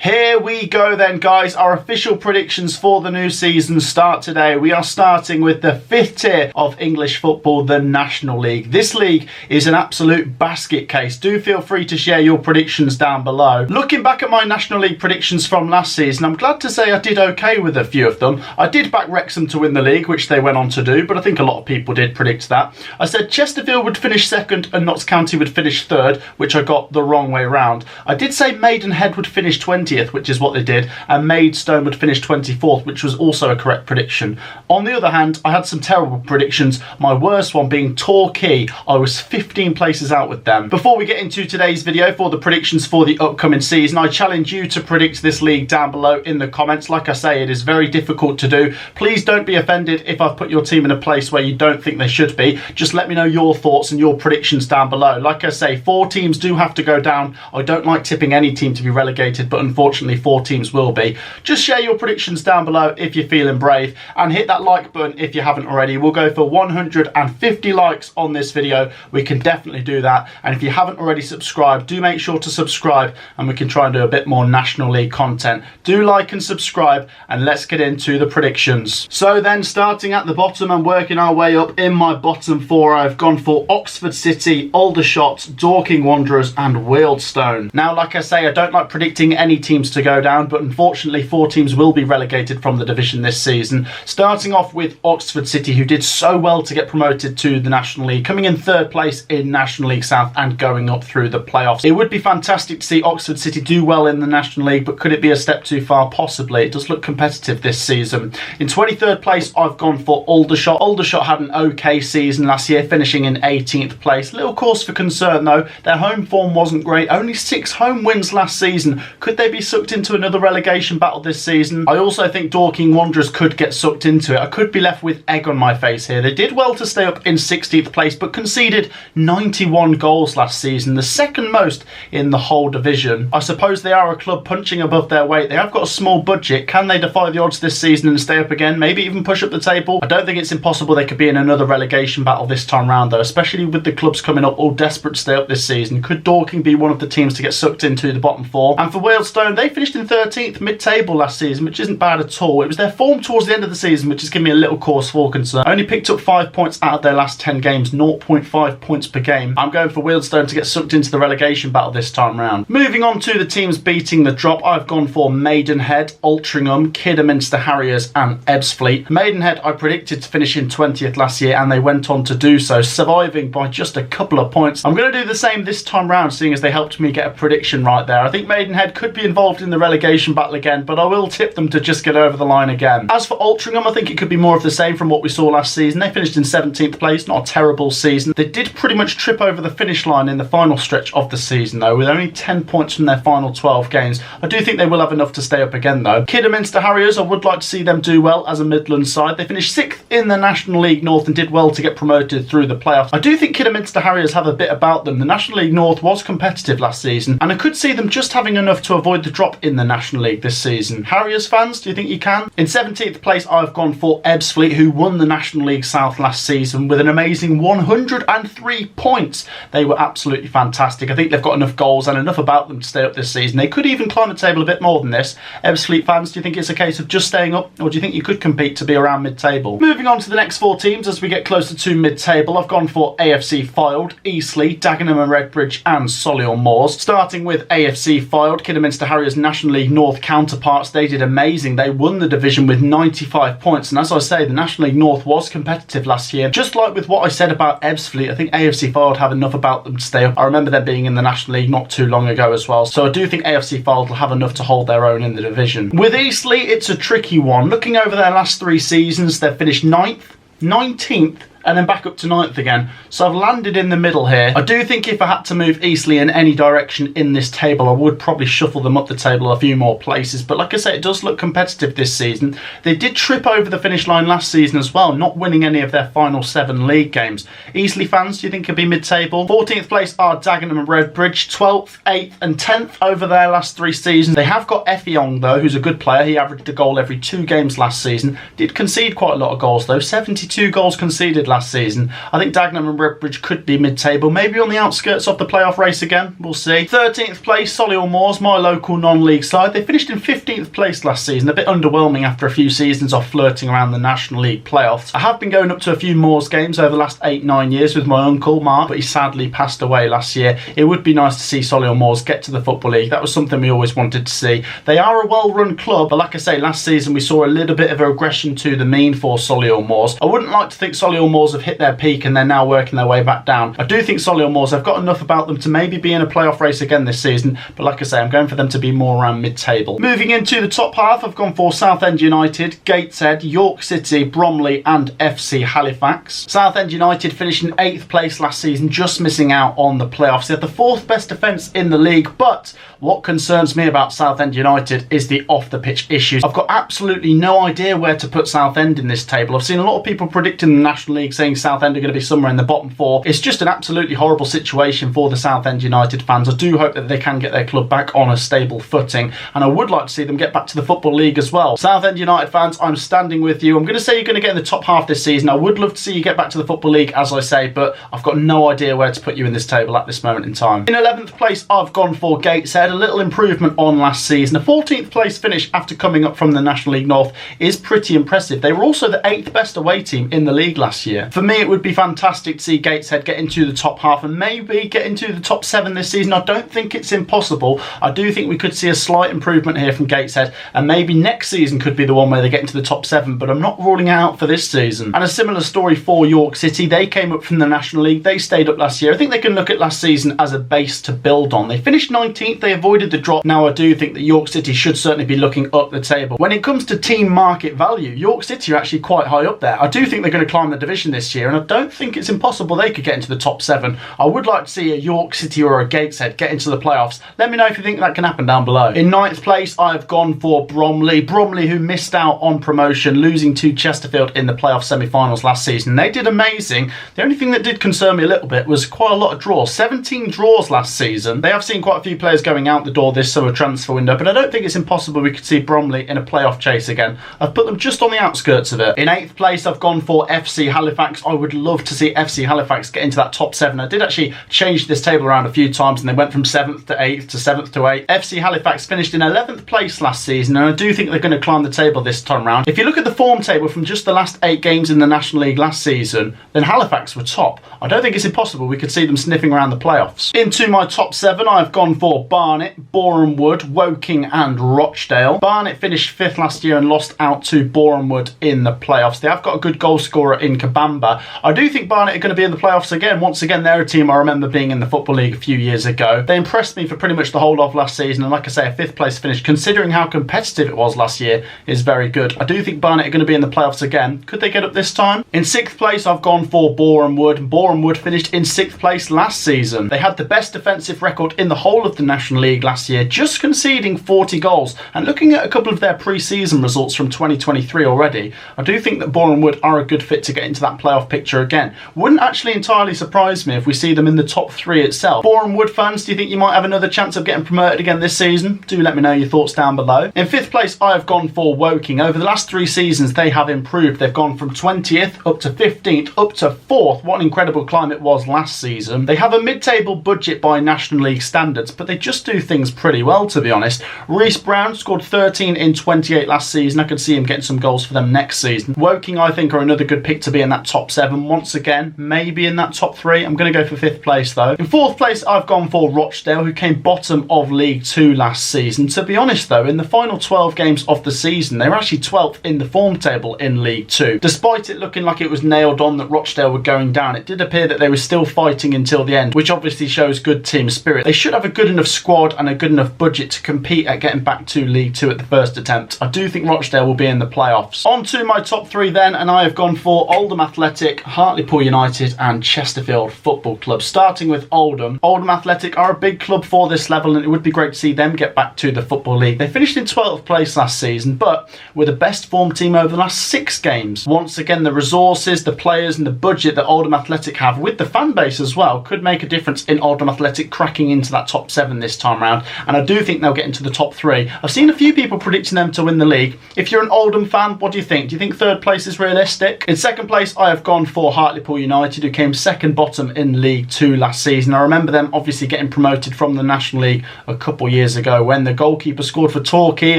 Here we go then, guys. Our official predictions for the new season start today. We are starting with the fifth tier of English football, the National League. This league is an absolute basket case. Do feel free to share your predictions down below. Looking back at my National League predictions from last season, I'm glad to say I did okay with a few of them. I did back Wrexham to win the league, which they went on to do, but I think a lot of people did predict that. I said Chesterfield would finish second and Notts County would finish third, which I got the wrong way round. I did say Maidenhead would finish 20th, which is what they did, and Maidstone would finish 24th, which was also a correct prediction. On the other hand, I had some terrible predictions, my worst one being Torquay. I was 15 places out with them. Before we get into today's video for the predictions for the upcoming season, I challenge you to predict this league down below in the comments. Like I say, it is very difficult to do. Please don't be offended if I've put your team in a place where you don't think they should be. Just let me know your thoughts and your predictions down below. Like I say, 4 teams do have to go down. I don't like tipping any team to be relegated, but unfortunately 4 teams will be. Just share your predictions down below if you're feeling brave, and hit that like button if you haven't already. We'll go for 150 likes on this video. We can definitely do that, and if you haven't already subscribed, do make sure to subscribe and we can try and do a bit more National League content. Do like and subscribe, and let's get into the predictions. So then, starting at the bottom and working our way up, in my bottom 4 I've gone for Oxford City, Aldershot, Dorking Wanderers and Wealdstone. Now, like I say, I don't like predicting any teams to go down, but unfortunately 4 teams will be relegated from the division this season. Starting off with Oxford City, who did so well to get promoted to the National League, coming in 3rd place in National League South and going up through the playoffs. It would be fantastic to see Oxford City do well in the National League, but could it be a step too far? Possibly. It does look competitive this season. In 23rd place I've gone for Aldershot. Aldershot had an okay season last year, finishing in 18th place. Little cause for concern though, their home form wasn't great, only 6 home wins last season. Could they be sucked into another relegation battle this season? I also think Dorking Wanderers could get sucked into it. I could be left with egg on my face here. They did well to stay up in 16th place, but conceded 91 goals last season, the second most in the whole division. I suppose they are a club punching above their weight. They have got a small budget. Can they defy the odds this season and stay up again? Maybe even push up the table? I don't think it's impossible they could be in another relegation battle this time round though, especially with the clubs coming up all desperate to stay up this season. Could Dorking be one of the teams to get sucked into the bottom 4? And for Wealdstone, they finished in 13th mid-table last season, which isn't bad at all. It was their form towards the end of the season which has given me a little cause for concern. Only picked up 5 points out of their last 10 games, 0.5 points per game. I'm going for Wealdstone to get sucked into the relegation battle this time round. Moving on to the teams beating the drop, I've gone for Maidenhead, Altrincham, Kidderminster Harriers and Ebbsfleet. Maidenhead I predicted to finish in 20th last year, and they went on to do so, surviving by just a couple of points. I'm going to do the same this time round, seeing as they helped me get a prediction right there. I think Maidenhead could be involved in the relegation battle again, but I will tip them to just get over the line again. As for Altrincham, I think it could be more of the same from what we saw last season. They finished in 17th place, not a terrible season. They did pretty much trip over the finish line in the final stretch of the season though, with only 10 points from their final 12 games. I do think they will have enough to stay up again though. Kidderminster Harriers, I would like to see them do well as a Midlands side. They finished 6th in the National League North and did well to get promoted through the playoffs. I do think Kidderminster Harriers have a bit about them. The National League North was competitive last season, and I could see them just having enough to avoid the drop in the National League this season. Harriers fans, do you think you can? In 17th place I've gone for Ebbsfleet, who won the National League South last season with an amazing 103 points. They were absolutely fantastic. I think they've got enough goals and enough about them to stay up this season. They could even climb the table a bit more than this. Ebbsfleet fans, do you think it's a case of just staying up, or do you think you could compete to be around mid-table? Moving on to the next 4 teams as we get closer to mid-table, I've gone for AFC Fylde, Eastleigh, Dagenham and Redbridge and Solihull Moors. Starting with AFC Fylde, Kidderminster Harriers National League North counterparts, they did amazing. They won the division with 95 points, and as I say, the National League North was competitive last year. Just like with what I said about Ebbsfleet, I think AFC Fylde have enough about them to stay up. I remember them being in the National League not too long ago as well, so I do think AFC Fylde will have enough to hold their own in the division. With Eastleigh, it's a tricky one. Looking over their last 3 seasons, they've finished 9th, 19th and then back up to 9th again. So I've landed in the middle here. I do think if I had to move Eastleigh in any direction in this table, I would probably shuffle them up the table a few more places. But like I say, it does look competitive this season. They did trip over the finish line last season as well, not winning any of their final 7 league games. Eastleigh fans, do you think could be mid-table? 14th place are Dagenham and Redbridge, 12th, 8th and 10th over their last 3 seasons. They have got Effiong though, who's a good player. He averaged a goal every 2 games last season. Did concede quite a lot of goals though, 72 goals conceded last last season. I think Dagenham and Redbridge could be mid-table, maybe on the outskirts of the playoff race again. We'll see. 13th place, Solihull Moors, my local non-league side. They finished in 15th place last season, a bit underwhelming after a few seasons of flirting around the National League playoffs. I have been going up to a few Moors games over the last 8-9 years with my uncle Mark, but he sadly passed away last year. It would be nice to see Solihull Moors get to the Football League. That was something we always wanted to see. They are a well-run club, but like I say, last season we saw a little bit of a regression to the mean for Solihull Moors. I wouldn't like to think Solihull Moors have hit their peak and they're now working their way back down. I do think Solihull Moors have got enough about them to maybe be in a playoff race again this season, but like I say, I'm going for them to be more around mid-table. Moving into the top half, I've gone for Southend United, Gateshead, York City, Bromley and FC Halifax. Southend United finished in 8th place last season, just missing out on the playoffs. They have the 4th best defence in the league, but what concerns me about Southend United is the off-the-pitch issues. I've got absolutely no idea where to put Southend in this table. I've seen a lot of people predicting the National League saying Southend are going to be somewhere in the bottom 4. It's just an absolutely horrible situation for the Southend United fans. I do hope that they can get their club back on a stable footing, and I would like to see them get back to the Football League as well. Southend United fans, I'm standing with you. I'm going to say you're going to get in the top half this season. I would love to see you get back to the Football League, as I say, but I've got no idea where to put you in this table at this moment in time. In 11th place, I've gone for Gateshead. A little improvement on last season. A 14th place finish after coming up from the National League North is pretty impressive. They were also the 8th best away team in the league last year. For me, it would be fantastic to see Gateshead get into the top half and maybe get into the top 7 this season. I don't think it's impossible. I do think we could see a slight improvement here from Gateshead, and maybe next season could be the one where they get into the top 7, but I'm not ruling it out for this season. And a similar story for York City. They came up from the National League. They stayed up last year. I think they can look at last season as a base to build on. They finished 19th. They avoided the drop. Now, I do think that York City should certainly be looking up the table. When it comes to team market value, York City are actually quite high up there. I do think they're going to climb the division this year, and I don't think it's impossible they could get into the top 7. I would like to see a York City or a Gateshead get into the playoffs. Let me know if you think that can happen down below. In 9th place, I've gone for Bromley. Bromley, who missed out on promotion, losing to Chesterfield in the playoff semi-finals last season. They did amazing. The only thing that did concern me a little bit was quite a lot of draws. 17 draws last season. They have seen quite a few players going out the door this summer transfer window, but I don't think it's impossible we could see Bromley in a playoff chase again. I've put them just on the outskirts of it. In 8th place, I've gone for FC Halifax. I would love to see FC Halifax get into that top 7. I did actually change this table around a few times, and they went from 7th to 8th to 7th to 8th. FC Halifax finished in 11th place last season, and I do think they're going to climb the table this time round. If you look at the form table from just the last 8 games in the National League last season, then Halifax were top. I don't think it's impossible we could see them sniffing around the playoffs. Into my top 7, I've gone for Barnet, Boreham Wood, Woking and Rochdale. Barnet finished 5th last year and lost out to Boreham Wood in the playoffs. They have got a good goal scorer in Kabamba. I do think Barnet are going to be in the playoffs again. Once again, they're a team I remember being in the Football League a few years ago. They impressed me for pretty much the whole of last season, and like I say, a 5th place finish, considering how competitive it was last year, is very good. I do think Barnet are going to be in the playoffs again. Could they get up this time? In 6th place, I've gone for Boreham Wood. Boreham Wood finished in 6th place last season. They had the best defensive record in the whole of the National League last year, just conceding 40 goals. And looking at a couple of their pre-season results from 2023 already, I do think that Boreham Wood are a good fit to get into that playoff picture again. Wouldn't actually entirely surprise me if we see them in the top 3 itself. Boreham Wood fans, do you think you might have another chance of getting promoted again this season? Do let me know your thoughts down below. In 5th place, I have gone for Woking. Over the last 3 seasons, they have improved. They've gone from 20th up to 15th up to 4th. What an incredible climb it was last season. They have a mid-table budget by National League standards, but they just do things pretty well, to be honest. Reece Brown scored 13 in 28 last season. I could see him getting some goals for them next season. Woking, I think, are another good pick to be in that top 7. Once again, maybe in that top 3. I'm going to go for 5th place, though. In 4th place, I've gone for Rochdale, who came bottom of League 2 last season. To be honest, though, in the final 12 games of the season, they were actually 12th in the form table in League 2. Despite it looking like it was nailed on that Rochdale were going down, it did appear that they were still fighting until the end, which obviously shows good team spirit. They should have a good enough squad and a good enough budget to compete at getting back to League 2 at the first attempt. I do think Rochdale will be in the playoffs. On to my top 3 then, and I have gone for Oldham Athletic, Hartlepool United and Chesterfield Football Club. Starting with Oldham. Oldham Athletic are a big club for this level, and it would be great to see them get back to the Football League. They finished in 12th place last season, but were the best form team over the last 6 games. Once again, the resources, the players and the budget that Oldham Athletic have, with the fan base as well, could make a difference in Oldham Athletic cracking into that top 7 this time time round, and I do think they'll get into the top 3. I've seen a few people predicting them to win the league. If you're an Oldham fan, what do you think? Do you think 3rd place is realistic? In 2nd place, I have gone for Hartlepool United, who came 2nd bottom in League 2 last season. I remember them obviously getting promoted from the National League a couple years ago when the goalkeeper scored for Torquay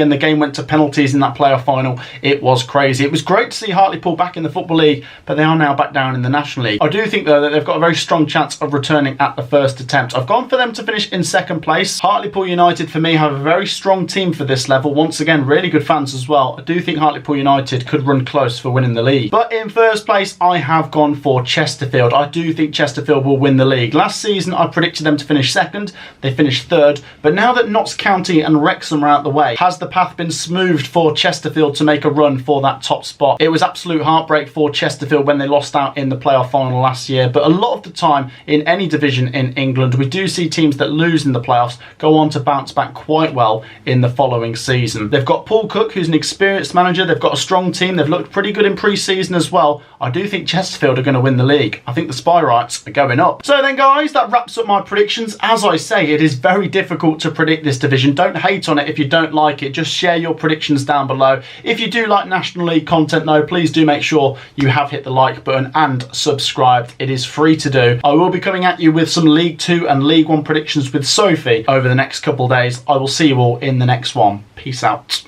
and the game went to penalties in that playoff final. It was crazy. It was great to see Hartlepool back in the Football League, but they are now back down in the National League. I do think though that they've got a very strong chance of returning at the first attempt. I've gone for them to finish in 2nd place. Hartlepool United for me have a very strong team for this level. Once again, really good fans as well. I do think Hartlepool United could run close for winning the league. But in 1st place, I have gone for Chesterfield. I do think Chesterfield will win the league. Last season, I predicted them to finish 2nd. They finished 3rd. But now that Notts County and Wrexham are out the way, has the path been smoothed for Chesterfield to make a run for that top spot? It was absolute heartbreak for Chesterfield when they lost out in the playoff final last year. But a lot of the time in any division in England, we do see teams that lose in the playoffs go on to bounce back quite well in the following season. They've got Paul Cook, who's an experienced manager. They've got a strong team. They've looked pretty good in pre-season as well. I do think Chesterfield are going to win the league. I think the Spy Rights are going up. So then guys, that wraps up my predictions. As I say, it is very difficult to predict this division. Don't hate on it if you don't like it. Just share your predictions down below. If you do like National League content though, please do make sure you have hit the like button and subscribed. It is free to do. I will be coming at you with some League 2 and League 1 predictions with Sophie over the next couple of days. I will see you all in the next one. Peace out.